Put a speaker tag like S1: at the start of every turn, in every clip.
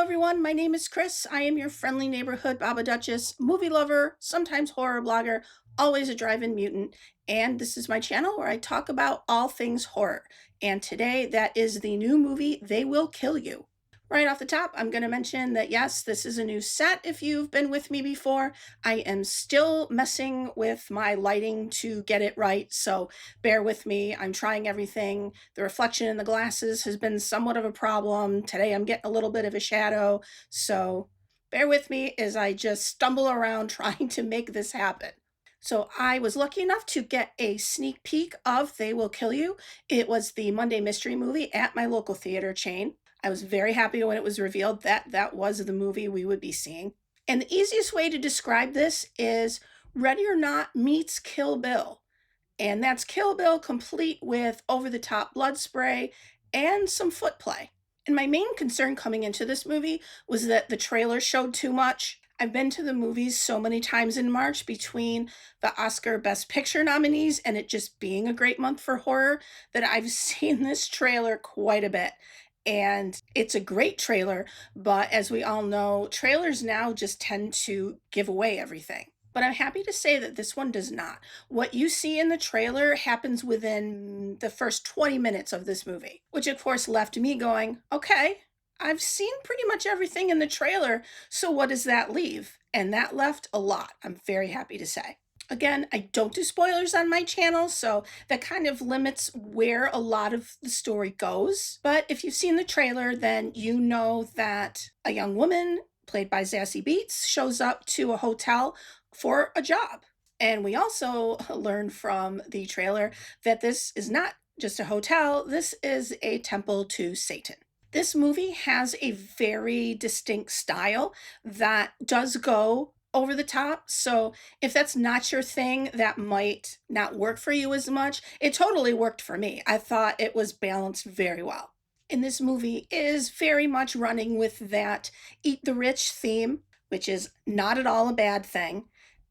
S1: everyone, my name is Chris. I am your friendly neighborhood Baba Duchess, movie lover, sometimes horror blogger, always a drive-in mutant, and this is my channel where I talk about all things horror. And today, that is the new movie, They Will Kill You. Right off the top, I'm going to mention that yes, this is a new set if you've been with me before. I am still messing with my lighting to get it right, so bear with me. I'm trying everything. The reflection in the glasses has been somewhat of a problem. Today I'm getting a little bit of a shadow, so bear with me as I just stumble around trying to make this happen. So I was lucky enough to get a sneak peek of They Will Kill You. It was the Monday Mystery Movie at my local theater chain. I was very happy when it was revealed that that was the movie we would be seeing. And the easiest way to describe this is Ready or Not meets Kill Bill. And that's Kill Bill complete with over-the-top blood spray and some foot play. And my main concern coming into this movie was that the trailer showed too much. I've been to the movies so many times in March between the Oscar Best Picture nominees and it just being a great month for horror that I've seen this trailer quite a bit. And it's a great trailer, but as we all know, trailers now just tend to give away everything. But I'm happy to say that this one does not. What you see in the trailer happens within the first 20 minutes of this movie, which of course left me going, okay, I've seen pretty much everything in the trailer, so what does that leave? And that left a lot, I'm very happy to say. Again, I don't do spoilers on my channel, so that kind of limits where a lot of the story goes. But if you've seen the trailer, then you know that a young woman, played by Zazie Beetz, shows up to a hotel for a job. And we also learn from the trailer that this is not just a hotel, this is a temple to Satan. This movie has a very distinct style that does go over the top. So if that's not your thing, that might not work for you as much. It totally worked for me. I thought it was balanced very well. And this movie is very much running with that eat the rich theme, which is not at all a bad thing.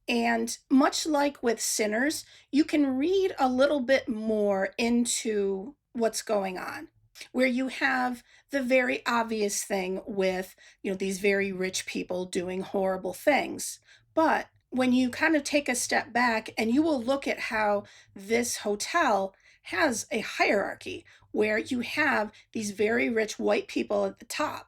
S1: And much like with Sinners, you can read a little bit more into what's going on, where you have the very obvious thing with, these very rich people doing horrible things. But when you kind of take a step back and you will look at how this hotel has a hierarchy where you have these very rich white people at the top,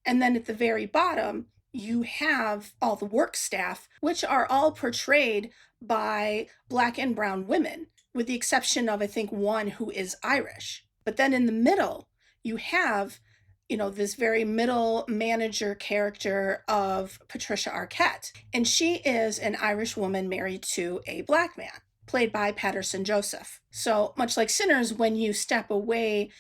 S1: and then at the very bottom, you have all the work staff, which are all portrayed by Black and brown women, with the exception of, I think, one who is Irish. But then in the middle, you have, this very middle manager character of Patricia Arquette. And she is an Irish woman married to a Black man, played by Patterson Joseph. So much like Sinners, when you step away,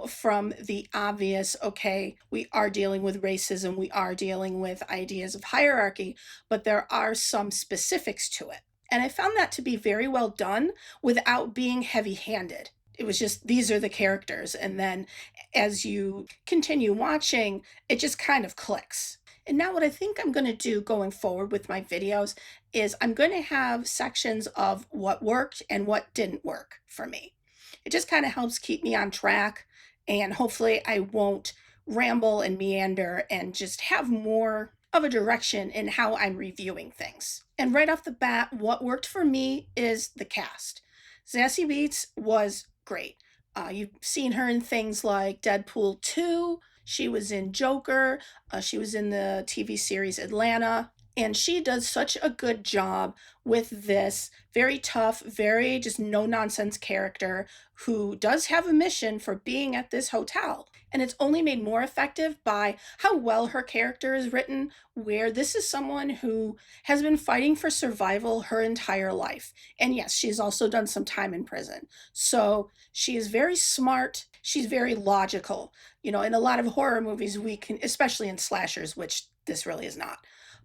S1: from the obvious, okay, we are dealing with racism, we are dealing with ideas of hierarchy, but there are some specifics to it. And I found that to be very well done without being heavy-handed. It was just, these are the characters. And then as you continue watching, it just kind of clicks. And now what I think I'm going to do going forward with my videos is I'm going to have sections of what worked and what didn't work for me. It just kind of helps keep me on track, and hopefully I won't ramble and meander and just have more of a direction in how I'm reviewing things. And right off the bat, what worked for me is the cast. Zazie Beetz was great. You've seen her in things like Deadpool 2. She was in Joker. She was in the TV series Atlanta. And she does such a good job with this very tough, very just no-nonsense character who does have a mission for being at this hotel. And it's only made more effective by how well her character is written, where this is someone who has been fighting for survival her entire life. And yes, she's also done some time in prison. So she is very smart. She's very logical. In a lot of horror movies, we can, especially in slashers, which this really is not,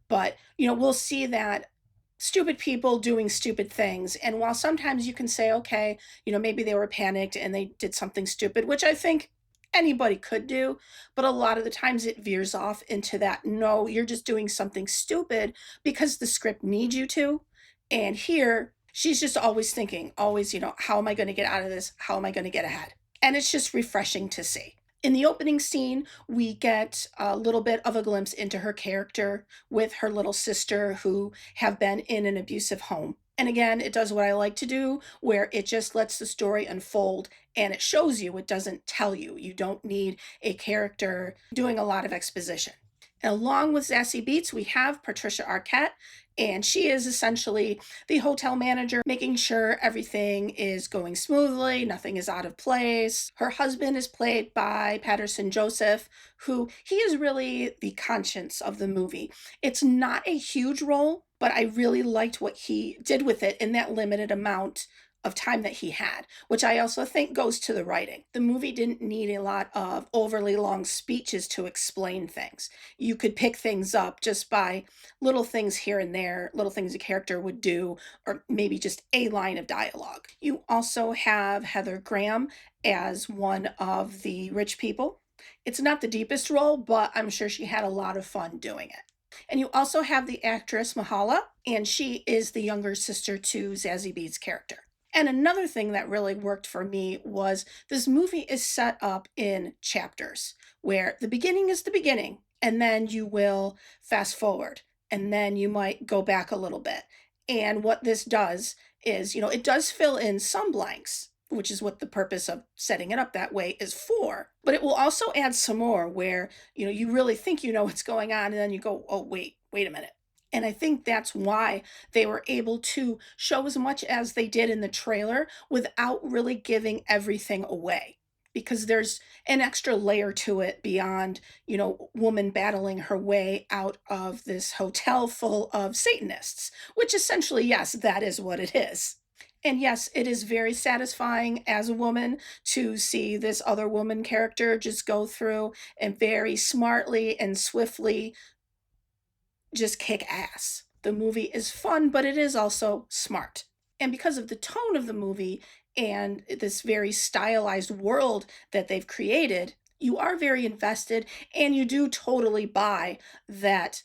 S1: but, we'll see that stupid people doing stupid things. And while sometimes you can say, okay, maybe they were panicked and they did something stupid, which I think anybody could do, but a lot of the times it veers off into that, no, you're just doing something stupid because the script needs you to. And here, she's just always thinking, always, how am I going to get out of this? How am I going to get ahead? And it's just refreshing to see. In the opening scene, we get a little bit of a glimpse into her character with her little sister who have been in an abusive home. And again, it does what I like to do, where it just lets the story unfold and it shows you, it doesn't tell you. You don't need a character doing a lot of exposition. And along with Zazie Beetz, we have Patricia Arquette, and she is essentially the hotel manager, making sure everything is going smoothly, nothing is out of place. Her husband is played by Patterson Joseph, who he is really the conscience of the movie. It's not a huge role, but I really liked what he did with it in that limited amount of time that he had, which I also think goes to the writing. The movie didn't need a lot of overly long speeches to explain things. You could pick things up just by little things here and there, little things a character would do, or maybe just a line of dialogue. You also have Heather Graham as one of the rich people. It's not the deepest role, but I'm sure she had a lot of fun doing it. And you also have the actress Mahala, and she is the younger sister to Zazie Beetz' character. And another thing that really worked for me was this movie is set up in chapters where the beginning is the beginning, and then you will fast forward, and then you might go back a little bit. And what this does is, it does fill in some blanks, which is what the purpose of setting it up that way is for. But it will also add some more where, you really think you know what's going on, and then you go, oh, wait a minute. And I think that's why they were able to show as much as they did in the trailer without really giving everything away. Because there's an extra layer to it beyond, woman battling her way out of this hotel full of Satanists, which essentially, yes, that is what it is. And yes, it is very satisfying as a woman to see this other woman character just go through and very smartly and swiftly just kick ass. The movie is fun, but it is also smart. And because of the tone of the movie and this very stylized world that they've created, you are very invested and you do totally buy that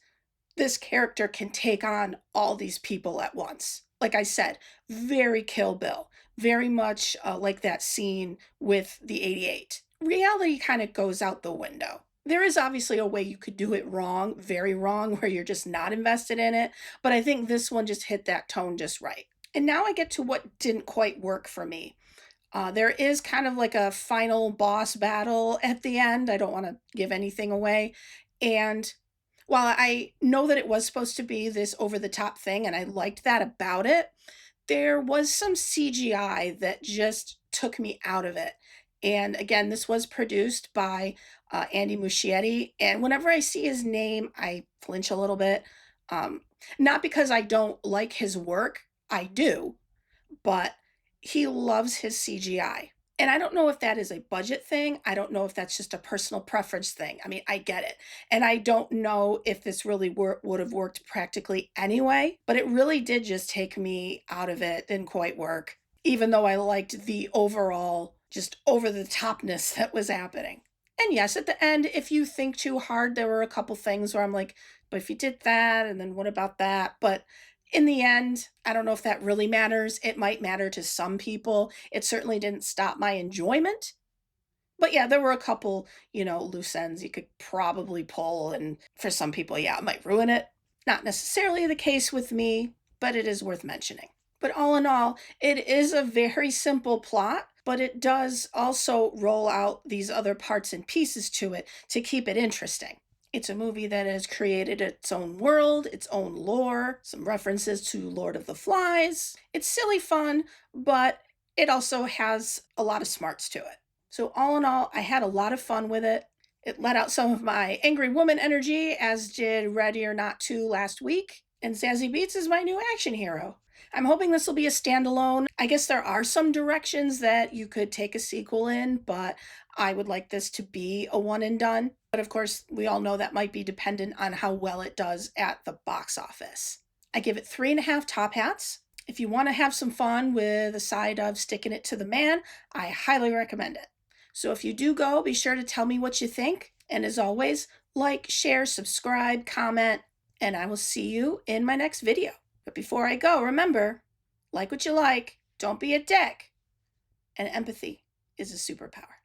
S1: this character can take on all these people at once. Like I said, very Kill Bill, very much like that scene with the 88. Reality kind of goes out the window. There is obviously a way you could do it wrong, very wrong, where you're just not invested in it, but I think this one just hit that tone just right. And now I get to what didn't quite work for me. There is kind of like a final boss battle at the end. I don't want to give anything away. And while I know that it was supposed to be this over the top thing, and I liked that about it, there was some CGI that just took me out of it. And again, this was produced by Andy Muschietti. And whenever I see his name, I flinch a little bit. Um, Not because I don't like his work, I do, but he loves his CGI. And I don't know if that is a budget thing. I don't know if that's just a personal preference thing. I mean, I get it. And I don't know if this really would have worked practically anyway, but it really did just take me out of it. Didn't quite work, even though I liked the overall, just over the topness that was happening. And yes, at the end, if you think too hard, there were a couple things where I'm like, but if you did that, and then what about that? But in the end, I don't know if that really matters. It might matter to some people. It certainly didn't stop my enjoyment. But yeah, there were a couple, loose ends you could probably pull. And for some people, yeah, it might ruin it. Not necessarily the case with me, but it is worth mentioning. But all in all, it is a very simple plot, but it does also roll out these other parts and pieces to it to keep it interesting. It's a movie that has created its own world, its own lore, some references to Lord of the Flies. It's silly fun, but it also has a lot of smarts to it. So, all in all, I had a lot of fun with it. It let out some of my angry woman energy, as did Ready or Not 2 last week. And Zazie Beetz is my new action hero. I'm hoping this will be a standalone. I guess there are some directions that you could take a sequel in, but I would like this to be a one and done. But of course, we all know that might be dependent on how well it does at the box office. I give it 3.5 top hats. If you want to have some fun with a side of sticking it to the man, I highly recommend it. So if you do go, be sure to tell me what you think. And as always, like, share, subscribe, comment, and I will see you in my next video. But before I go, remember, like what you like, don't be a dick, and empathy is a superpower.